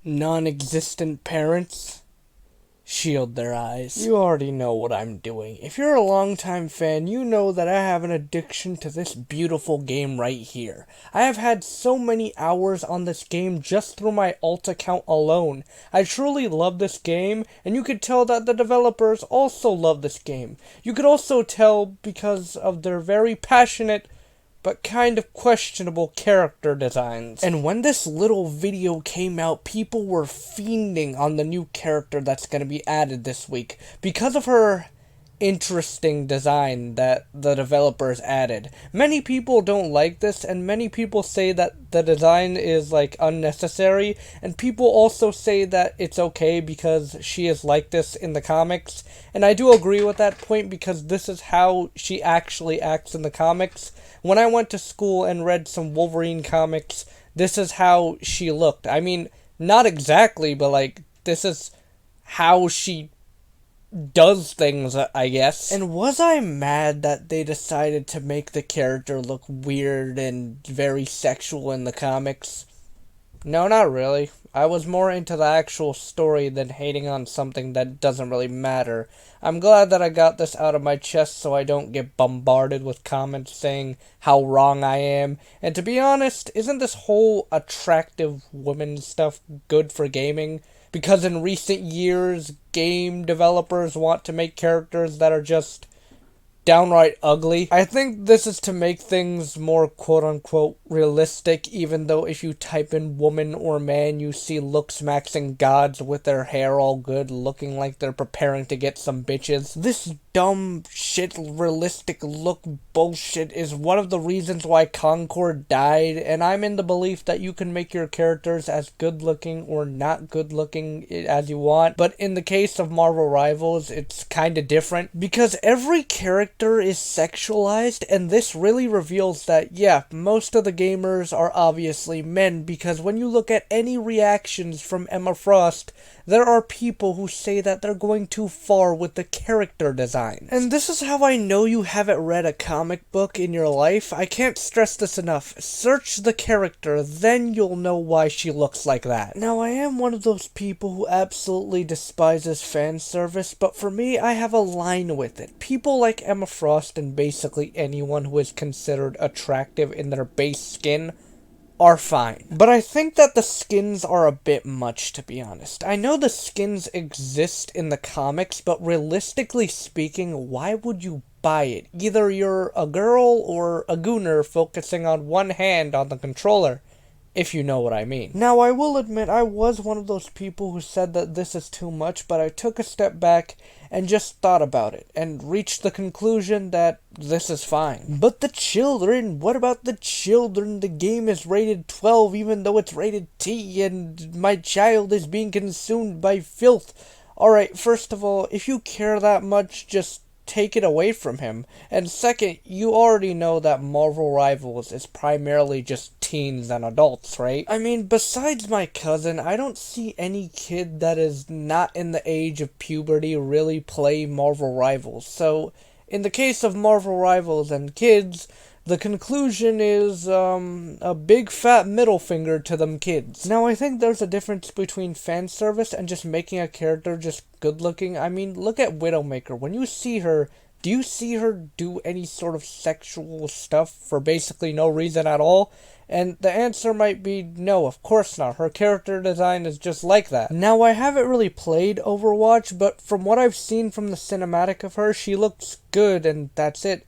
non-existent parents shield their eyes. You already know what I'm doing. If you're a longtime fan, you know that I have an addiction to this beautiful game right here. I have had so many hours on this game just through my alt account alone. I truly love this game, and you could tell that the developers also love this game. You could also tell because of their very passionate but kind of questionable character designs. And when this little video came out, people were fiending on the new character that's going to be added this week because of her interesting design that the developers added. Many people don't like this, and many people say that the design is like unnecessary, and people also say that it's okay because she is like this in the comics. And I do agree with that point because this is how she actually acts in the comics. When I went to school and read some Wolverine comics, this is how she looked. I mean, not exactly, but like, this is how she does things, I guess. And was I mad that they decided to make the character look weird and very sexual in the comics? No, not really. I was more into the actual story than hating on something that doesn't really matter. I'm glad that I got this out of my chest so I don't get bombarded with comments saying how wrong I am. And to be honest, isn't this whole attractive women stuff good for gaming? Because in recent years, game developers want to make characters that are just downright ugly. I think this is to make things more quote-unquote realistic, even though if you type in woman or man, you see looks maxing gods with their hair all good, looking like they're preparing to get some bitches. This dumb shit realistic look bullshit is one of the reasons why Concord died, and I'm in the belief that you can make your characters as good looking or not good looking as you want. But in the case of Marvel Rivals, it's kinda different because every character is sexualized, and this really reveals that, yeah, most of the gamers are obviously men, because when you look at any reactions from Emma Frost, there are people who say that they're going too far with the character designs. And this is how I know you haven't read a comic book in your life. I can't stress this enough. Search the character, then you'll know why she looks like that. Now, I am one of those people who absolutely despises fan service, but for me, I have a line with it. People like Emma Frost and basically anyone who is considered attractive in their base skin are fine. But I think that the skins are a bit much, to be honest. I know the skins exist in the comics, but realistically speaking, why would you buy it? Either you're a girl or a gooner focusing on one hand on the controller, if you know what I mean. Now, I will admit I was one of those people who said that this is too much, but I took a step back and just thought about it, and reached the conclusion that this is fine. But the children, what about the children? The game is rated 12 even though it's rated T, and my child is being consumed by filth. Alright, first of all, if you care that much, just take it away from him. And second, you already know that Marvel Rivals is primarily just teens and adults, right? I mean, besides my cousin, I don't see any kid that is not in the age of puberty really play Marvel Rivals. So, in the case of Marvel Rivals and kids, the conclusion is, a big fat middle finger to them kids. Now, I think there's a difference between fan service and just making a character just good looking. I mean, look at Widowmaker. When you see her, do you see her do any sort of sexual stuff for basically no reason at all? And the answer might be no, of course not. Her character design is just like that. Now, I haven't really played Overwatch, but from what I've seen from the cinematic of her, she looks good, and that's it.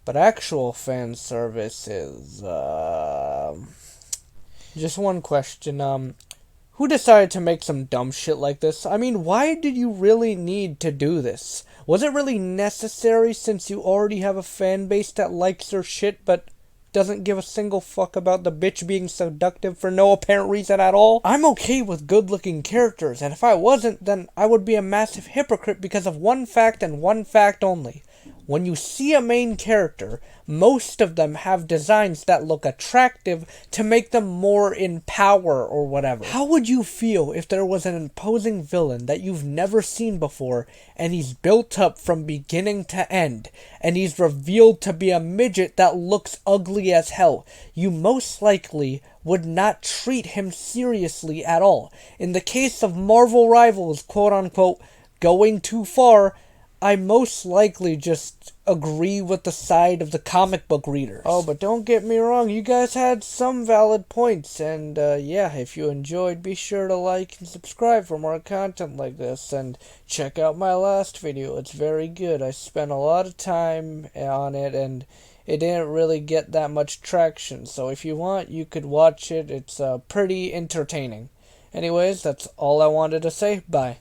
But actual fan service is, just one question, who decided to make some dumb shit like this? I mean, why did you really need to do this? Was it really necessary since you already have a fan base that likes her shit but doesn't give a single fuck about the bitch being seductive for no apparent reason at all? I'm okay with good-looking characters, and if I wasn't, then I would be a massive hypocrite because of one fact and one fact only. When you see a main character, most of them have designs that look attractive to make them more in power or whatever. How would you feel if there was an imposing villain that you've never seen before, and he's built up from beginning to end, and he's revealed to be a midget that looks ugly as hell? You most likely would not treat him seriously at all. In the case of Marvel Rivals, quote unquote, going too far, I most likely just agree with the side of the comic book readers. Oh, but don't get me wrong, you guys had some valid points, and yeah, if you enjoyed, be sure to like and subscribe for more content like this, and check out my last video, it's very good. I spent a lot of time on it, and it didn't really get that much traction, so if you want, you could watch it. It's pretty entertaining. Anyways, that's all I wanted to say. Bye.